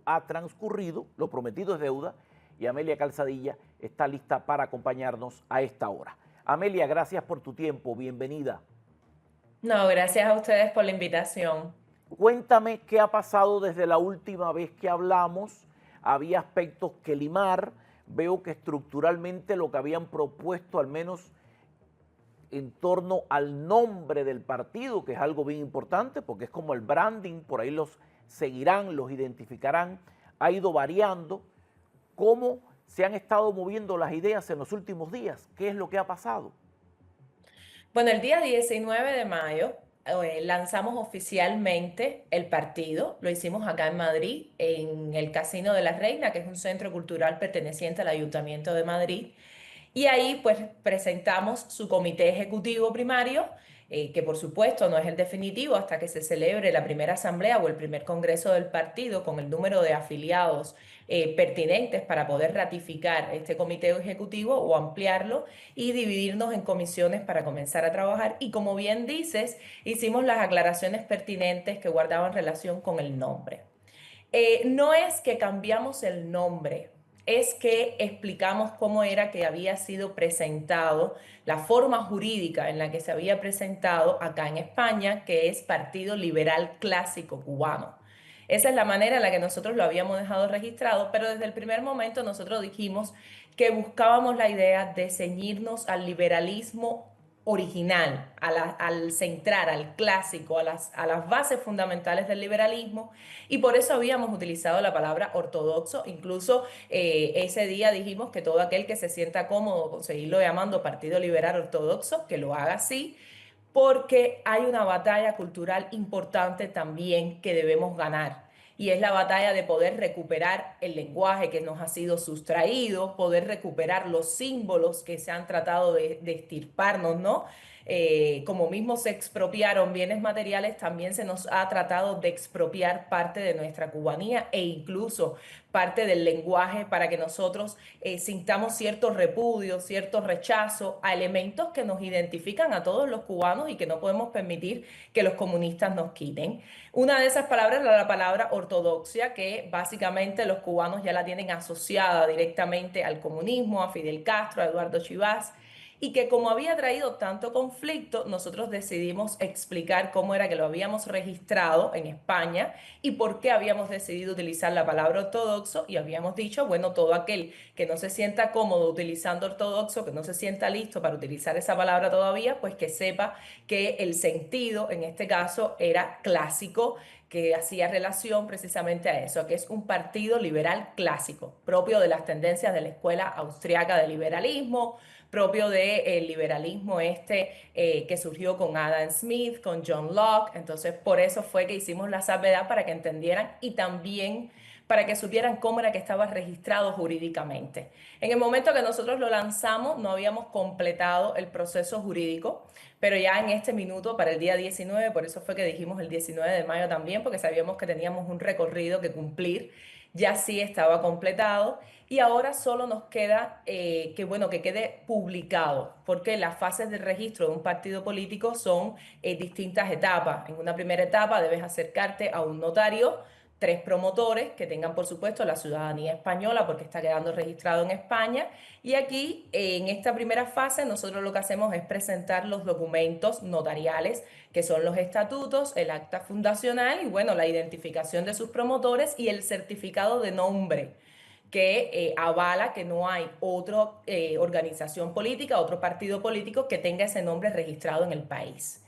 ha transcurrido, lo prometido es deuda, y Amelia Calzadilla está lista para acompañarnos a esta hora. Amelia, gracias por tu tiempo, bienvenida. No, gracias a ustedes por la invitación. Cuéntame qué ha pasado desde la última vez que hablamos. Había aspectos que limar. Veo que estructuralmente lo que habían propuesto, al menos en torno al nombre del partido, que es algo bien importante, porque es como el branding, por ahí los seguirán, los identificarán, ha ido variando. ¿Cómo se han estado moviendo las ideas en los últimos días? ¿Qué es lo que ha pasado? Bueno, el día 19 de mayo lanzamos oficialmente el partido. Lo hicimos acá en Madrid, en el Casino de la Reina, que es un centro cultural perteneciente al Ayuntamiento de Madrid. Y ahí pues presentamos su comité ejecutivo primario, que por supuesto no es el definitivo hasta que se celebre la primera asamblea o el primer congreso del partido con el número de afiliados pertinentes para poder ratificar este comité ejecutivo o ampliarlo y dividirnos en comisiones para comenzar a trabajar. Y como bien dices, hicimos las aclaraciones pertinentes que guardaban relación con el nombre. No es que cambiamos el nombre, es que explicamos cómo era que había sido presentado, la forma jurídica en la que se había presentado acá en España, que es Partido Liberal Clásico Cubano. Esa es la manera en la que nosotros lo habíamos dejado registrado, pero desde el primer momento nosotros dijimos que buscábamos la idea de ceñirnos al liberalismo original, al centrar, al clásico, a las bases fundamentales del liberalismo, y por eso habíamos utilizado la palabra ortodoxo. Incluso ese día dijimos que todo aquel que se sienta cómodo con seguirlo llamando Partido Liberal Ortodoxo, que lo haga así, porque hay una batalla cultural importante también que debemos ganar. Y es la batalla de poder recuperar el lenguaje que nos ha sido sustraído, poder recuperar los símbolos que se han tratado de extirparnos, ¿no? Como mismo se expropiaron bienes materiales, también se nos ha tratado de expropiar parte de nuestra cubanía e incluso parte del lenguaje para que nosotros sintamos cierto repudio, cierto rechazo a elementos que nos identifican a todos los cubanos y que no podemos permitir que los comunistas nos quiten. Una de esas palabras era la palabra ortodoxia, que básicamente los cubanos ya la tienen asociada directamente al comunismo, a Fidel Castro, a Eduardo Chivás, y que como había traído tanto conflicto, nosotros decidimos explicar cómo era que lo habíamos registrado en España y por qué habíamos decidido utilizar la palabra ortodoxo, y habíamos dicho, bueno, todo aquel que no se sienta cómodo utilizando ortodoxo, que no se sienta listo para utilizar esa palabra todavía, pues que sepa que el sentido en este caso era clásico, que hacía relación precisamente a eso, que es un partido liberal clásico, propio de las tendencias de la escuela austriaca de liberalismo, propio del liberalismo que surgió con Adam Smith, con John Locke. Entonces, por eso fue que hicimos la salvedad para que entendieran y también para que supieran cómo era que estaba registrado jurídicamente. En el momento que nosotros lo lanzamos, no habíamos completado el proceso jurídico, pero ya en este minuto, para el día 19, por eso fue que dijimos el 19 de mayo también, porque sabíamos que teníamos un recorrido que cumplir, ya sí estaba completado y ahora solo nos queda bueno, que quede publicado, porque las fases de registro de un partido político son distintas etapas. En una primera etapa debes acercarte a un notario, tres promotores que tengan, por supuesto, la ciudadanía española porque está quedando registrado en España. Y aquí, en esta primera fase, nosotros lo que hacemos es presentar los documentos notariales, que son los estatutos, el acta fundacional y, bueno, la identificación de sus promotores y el certificado de nombre que avala que no hay otra organización política, otro partido político que tenga ese nombre registrado en el país.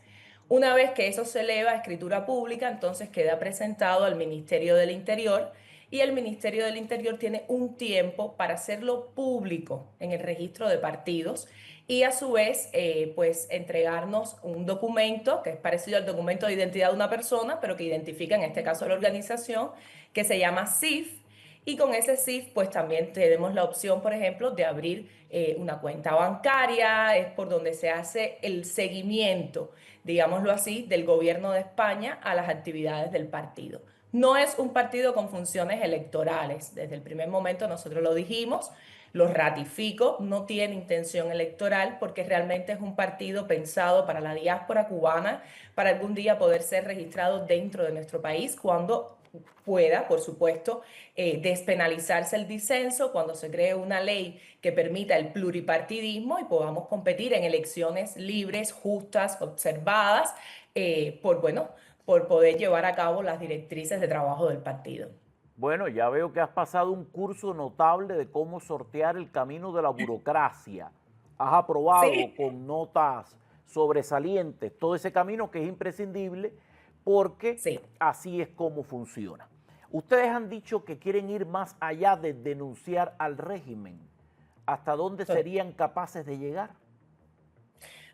Una vez que eso se eleva a escritura pública, entonces queda presentado al Ministerio del Interior, y el Ministerio del Interior tiene un tiempo para hacerlo público en el registro de partidos y a su vez pues entregarnos un documento que es parecido al documento de identidad de una persona, pero que identifica en este caso la organización, que se llama CIF. Y con ese CIF, pues también tenemos la opción, por ejemplo, de abrir una cuenta bancaria, es por donde se hace el seguimiento, digámoslo así, del gobierno de España a las actividades del partido. No es un partido con funciones electorales. Desde el primer momento nosotros lo dijimos, lo ratifico, no tiene intención electoral porque realmente es un partido pensado para la diáspora cubana, para algún día poder ser registrado dentro de nuestro país cuando pueda, por supuesto, despenalizarse el disenso, cuando se cree una ley que permita el pluripartidismo y podamos competir en elecciones libres, justas, observadas, bueno, por poder llevar a cabo las directrices de trabajo del partido. Bueno, ya veo que has pasado un curso notable de cómo sortear el camino de la burocracia. Has aprobado Sí, con notas sobresalientes todo ese camino que es imprescindible porque sí. así es como funciona. Ustedes han dicho que quieren ir más allá de denunciar al régimen. ¿Hasta dónde serían capaces de llegar?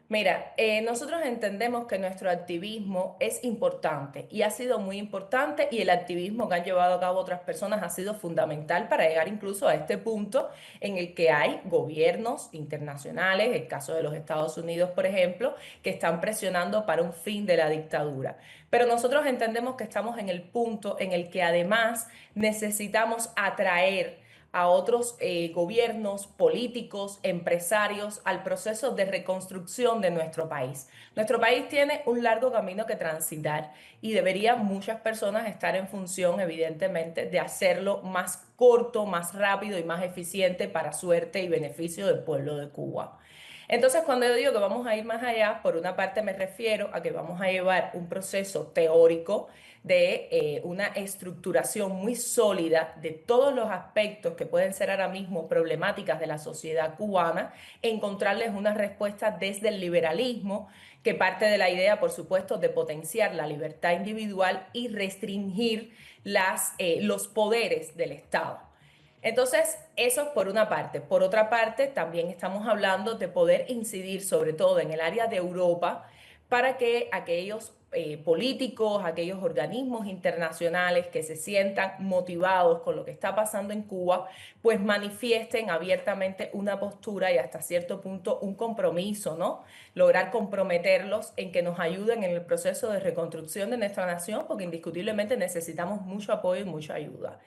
Mira, nosotros entendemos que nuestro activismo es importante y ha sido muy importante y el activismo que han llevado a cabo otras personas ha sido fundamental para llegar incluso a este punto en el que hay gobiernos internacionales, el caso de los Estados Unidos, por ejemplo, que están presionando para un fin de la dictadura. Pero nosotros entendemos que estamos en el punto en el que además necesitamos atraer a otros gobiernos, políticos, empresarios al proceso de reconstrucción de nuestro país. Nuestro país tiene un largo camino que transitar y deberían muchas personas estar en función, evidentemente, de hacerlo más corto, más rápido y más eficiente para suerte y beneficio del pueblo de Cuba. Entonces, cuando yo digo que vamos a ir más allá, por una parte me refiero a que vamos a llevar un proceso teórico de una estructuración muy sólida de todos los aspectos que pueden ser ahora mismo problemáticas de la sociedad cubana, encontrarles una respuesta desde el liberalismo, que parte de la idea, por supuesto, de potenciar la libertad individual y restringir los poderes del Estado. Entonces, eso es por una parte. Por otra parte, también estamos hablando de poder incidir sobre todo en el área de Europa para que aquellos políticos, aquellos organismos internacionales que se sientan motivados con lo que está pasando en Cuba, pues manifiesten abiertamente una postura y hasta cierto punto un compromiso, ¿no? Lograr comprometerlos en que nos ayuden en el proceso de reconstrucción de nuestra nación, porque indiscutiblemente necesitamos mucho apoyo y mucha ayuda.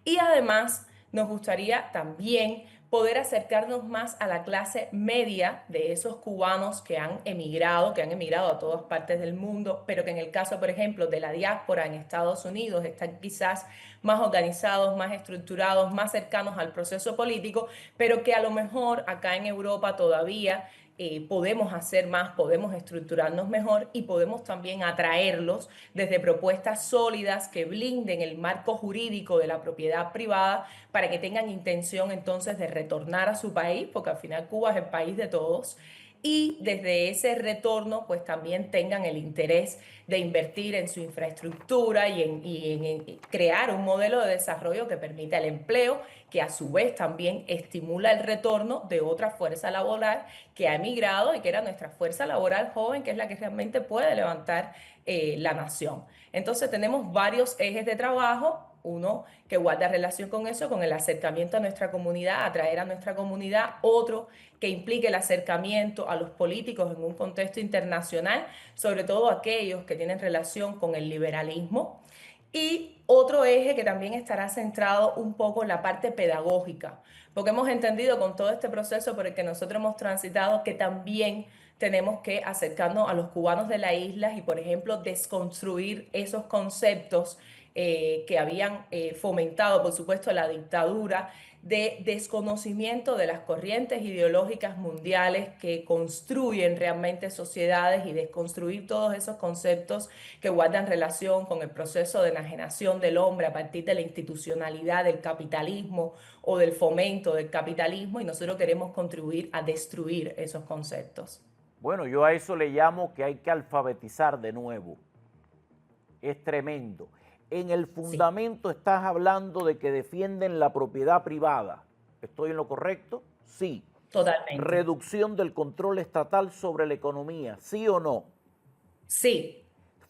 Y además nos gustaría también poder acercarnos más a la clase media de esos cubanos que han emigrado a todas partes del mundo, pero que en el caso, por ejemplo, de la diáspora en Estados Unidos están quizás más organizados, más estructurados, más cercanos al proceso político, pero que a lo mejor acá en Europa todavía podemos hacer más, podemos estructurarnos mejor y podemos también atraerlos desde propuestas sólidas que blinden el marco jurídico de la propiedad privada para que tengan intención entonces de retornar a su país, porque al final Cuba es el país de todos, y desde ese retorno pues también tengan el interés de invertir en su infraestructura y en crear un modelo de desarrollo que permita el empleo, que a su vez también estimula el retorno de otra fuerza laboral que ha emigrado y que era nuestra fuerza laboral joven, que es la que realmente puede levantar la nación. Entonces tenemos varios ejes de trabajo. Uno que guarda relación con eso, con el acercamiento a nuestra comunidad, atraer a nuestra comunidad. Otro que implique el acercamiento a los políticos en un contexto internacional, sobre todo aquellos que tienen relación con el liberalismo. Y otro eje que también estará centrado un poco en la parte pedagógica, porque hemos entendido con todo este proceso por el que nosotros hemos transitado que también tenemos que acercarnos a los cubanos de la isla y, por ejemplo, desconstruir esos conceptos que habían fomentado, por supuesto, la dictadura de desconocimiento de las corrientes ideológicas mundiales que construyen realmente sociedades y desconstruir todos esos conceptos que guardan relación con el proceso de enajenación del hombre a partir de la institucionalidad del capitalismo o del fomento del capitalismo, y nosotros queremos contribuir a destruir esos conceptos. Bueno, yo a eso le llamo que hay que alfabetizar de nuevo. Es tremendo. En el Sí, fundamento estás hablando de que defienden la propiedad privada. ¿Estoy en lo correcto? Sí. totalmente. Reducción del control estatal sobre la economía, ¿sí o no? Sí,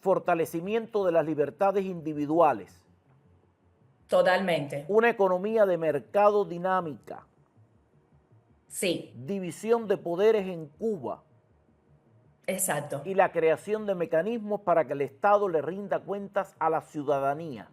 Fortalecimiento de las libertades individuales. totalmente. Una economía de mercado dinámica. Sí, División de poderes en Cuba exacto. y la creación de mecanismos para que el Estado le rinda cuentas a la ciudadanía.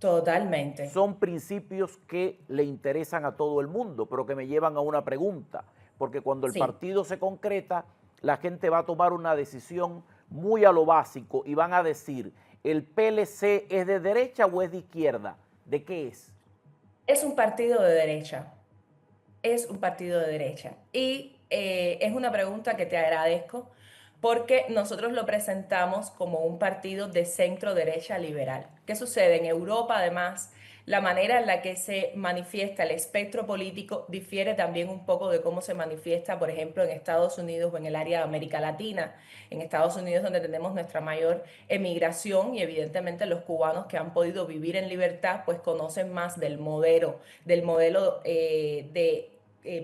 Totalmente. Son principios que le interesan a todo el mundo, pero que me llevan a una pregunta, porque cuando el Sí, partido se concreta, la gente va a tomar una decisión muy a lo básico y van a decir, ¿El PLC es de derecha o es de izquierda? ¿De qué es? Es un partido de derecha. Es un partido de derecha. Y es una pregunta que te agradezco porque nosotros lo presentamos como un partido de centro derecha liberal. ¿Qué sucede? En Europa, además, la manera en la que se manifiesta el espectro político difiere también un poco de cómo se manifiesta, por ejemplo, en Estados Unidos o en el área de América Latina. En Estados Unidos, donde tenemos nuestra mayor emigración y evidentemente los cubanos que han podido vivir en libertad, pues conocen más del modelo de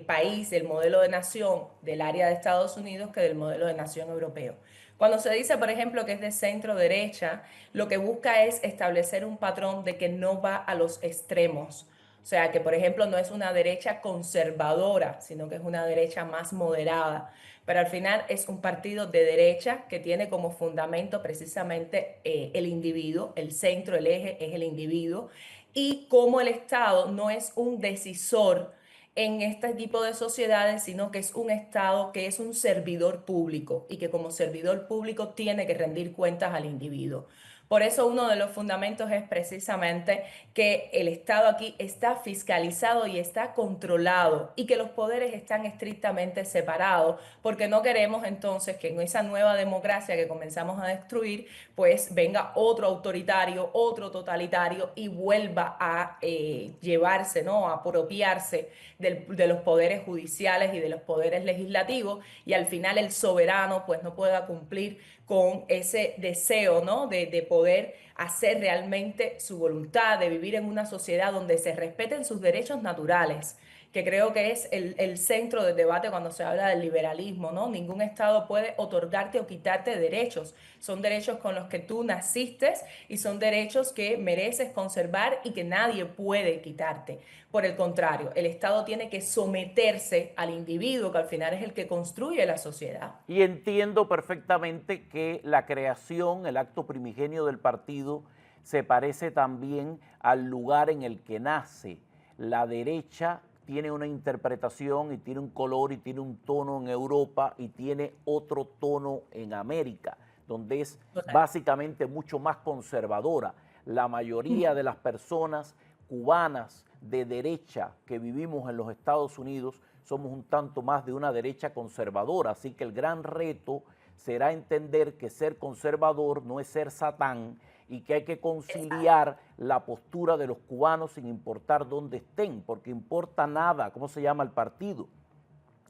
país, del modelo de nación del área de Estados Unidos que del modelo de nación europeo. Cuando se dice, por ejemplo, que es de centro derecha, lo que busca es establecer un patrón de que no va a los extremos. O sea, que por ejemplo no es una derecha conservadora, sino que es una derecha más moderada. Pero al final es un partido de derecha que tiene como fundamento precisamente el individuo, el centro, el eje es el individuo, y como el Estado no es un decisor en este tipo de sociedades, sino que es un Estado que es un servidor público y que como servidor público tiene que rendir cuentas al individuo. Por eso uno de los fundamentos es precisamente que el Estado aquí está fiscalizado y está controlado y que los poderes están estrictamente separados, porque no queremos entonces que en esa nueva democracia que comenzamos a destruir, pues venga otro autoritario, otro totalitario y vuelva a llevarse, ¿no? A apropiarse de los poderes judiciales y de los poderes legislativos y al final el soberano pues no pueda cumplir con ese deseo, ¿no? de poder hacer realmente su voluntad, de vivir en una sociedad donde se respeten sus derechos naturales, que creo que es el centro del debate cuando se habla del liberalismo, ¿no? Ningún Estado puede otorgarte o quitarte derechos. Son derechos con los que tú naciste y son derechos que mereces conservar y que nadie puede quitarte. Por el contrario, el Estado tiene que someterse al individuo, que al final es el que construye la sociedad. Y entiendo perfectamente que la creación, el acto primigenio del partido, se parece también al lugar en el que nace. La derecha tiene una interpretación y tiene un color y tiene un tono en Europa y tiene otro tono en América, donde es básicamente mucho más conservadora. La mayoría de las personas cubanas de derecha que vivimos en los Estados Unidos somos un tanto más de una derecha conservadora, así que el gran reto será entender que ser conservador no es ser Satán y que hay que conciliar la postura de los cubanos sin importar dónde estén, porque importa nada cómo se llama el partido.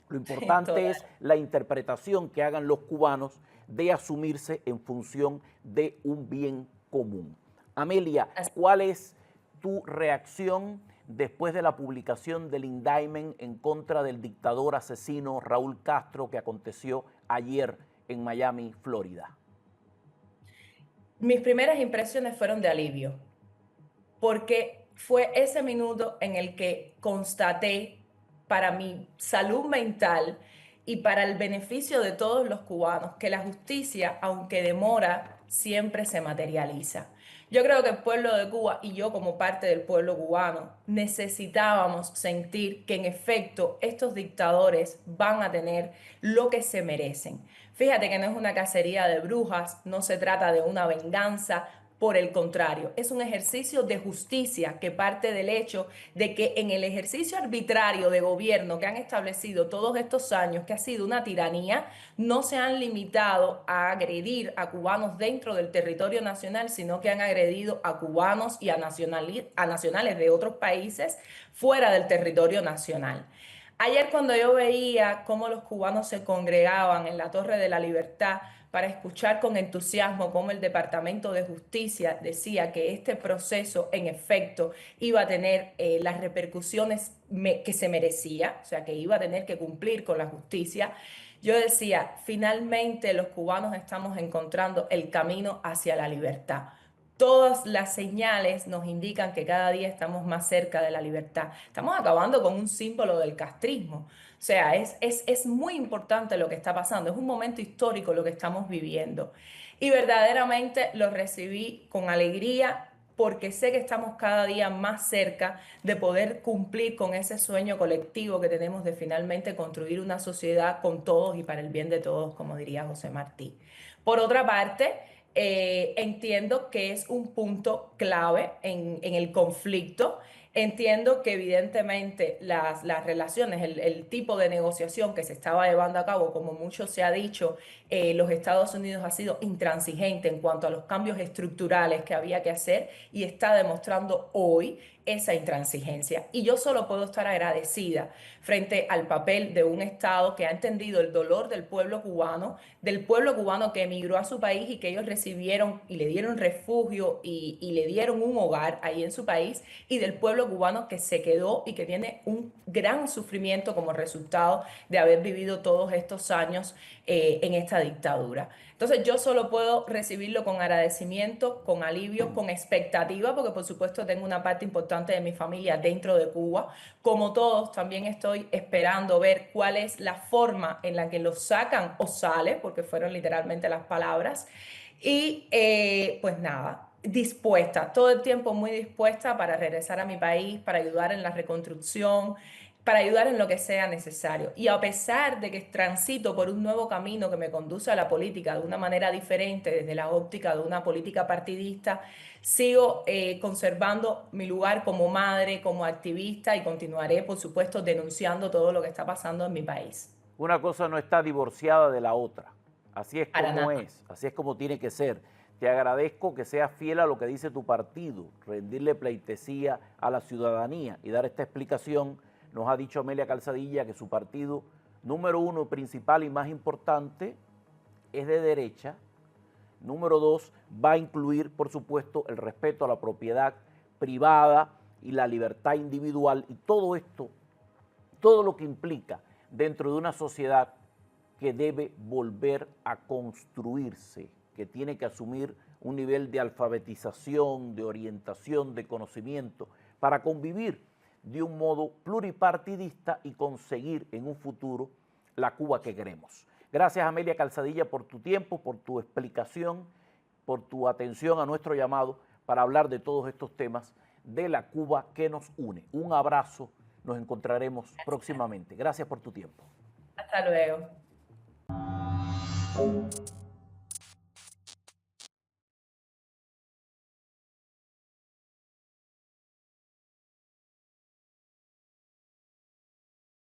Lo importante es la interpretación que hagan los cubanos de asumirse en función de un bien común. Amelia, ¿cuál es tu reacción después de la publicación del indictment en contra del dictador asesino Raúl Castro que aconteció ayer en Miami, Florida? Mis primeras impresiones fueron de alivio, porque fue ese minuto en el que constaté para mi salud mental y para el beneficio de todos los cubanos que la justicia, aunque demora, siempre se materializa. Yo creo que el pueblo de Cuba y yo como parte del pueblo cubano necesitábamos sentir que en efecto estos dictadores van a tener lo que se merecen. Fíjate que no es una cacería de brujas, no se trata de una venganza, por el contrario, es un ejercicio de justicia que parte del hecho de que en el ejercicio arbitrario de gobierno que han establecido todos estos años, que ha sido una tiranía, no se han limitado a agredir a cubanos dentro del territorio nacional, sino que han agredido a cubanos y a nacionales de otros países fuera del territorio nacional. Ayer cuando yo veía cómo los cubanos se congregaban en la Torre de la Libertad para escuchar con entusiasmo cómo el Departamento de Justicia decía que este proceso en efecto iba a tener las repercusiones que se merecía, o sea, que iba a tener que cumplir con la justicia, yo decía, finalmente los cubanos estamos encontrando el camino hacia la libertad. Todas las señales nos indican que cada día estamos más cerca de la libertad. Estamos acabando con un símbolo del castrismo. O sea, es muy importante lo que está pasando. Es un momento histórico lo que estamos viviendo. Y verdaderamente lo recibí con alegría porque sé que estamos cada día más cerca de poder cumplir con ese sueño colectivo que tenemos de finalmente construir una sociedad con todos y para el bien de todos, como diría José Martí. Por otra parte, entiendo que es un punto clave en el conflicto. Entiendo que evidentemente las relaciones, el tipo de negociación que se estaba llevando a cabo, como mucho se ha dicho, los Estados Unidos ha sido intransigente en cuanto a los cambios estructurales que había que hacer y está demostrando hoy esa intransigencia. Y yo solo puedo estar agradecida frente al papel de un Estado que ha entendido el dolor del pueblo cubano que emigró a su país y que ellos recibieron y le dieron refugio y le dieron un hogar ahí en su país, y del pueblo cubano que se quedó y que tiene un gran sufrimiento como resultado de haber vivido todos estos años en esta dictadura. Entonces yo solo puedo recibirlo con agradecimiento, con alivio, con expectativa, porque por supuesto tengo una parte importante de mi familia dentro de Cuba. Como todos, también estoy esperando ver cuál es la forma en la que lo sacan o sale, porque fueron literalmente las palabras. Y pues nada, dispuesta, todo el tiempo muy dispuesta para regresar a mi país, para ayudar en la reconstrucción, para ayudar en lo que sea necesario. Y a pesar de que transito por un nuevo camino que me conduce a la política de una manera diferente, desde la óptica de una política partidista, sigo conservando mi lugar como madre, como activista, y continuaré, por supuesto, denunciando todo lo que está pasando en mi país. Una cosa no está divorciada de la otra. Así es Para como nada. es, así es como tiene que ser. Te agradezco que seas fiel a lo que dice tu partido, rendirle pleitesía a la ciudadanía y dar esta explicación. Nos ha dicho Amelia Calzadilla que su partido número uno, principal y más importante es de derecha. Número dos, va a incluir, por supuesto, el respeto a la propiedad privada y la libertad individual y todo esto, todo lo que implica dentro de una sociedad que debe volver a construirse, que tiene que asumir un nivel de alfabetización, de orientación, de conocimiento, para convivir de un modo pluripartidista y conseguir en un futuro la Cuba que queremos. Gracias, Amelia Calzadilla, por tu tiempo, por tu explicación, por tu atención a nuestro llamado para hablar de todos estos temas de la Cuba que nos une. Un abrazo, nos encontraremos próximamente. Gracias por tu tiempo. Hasta luego.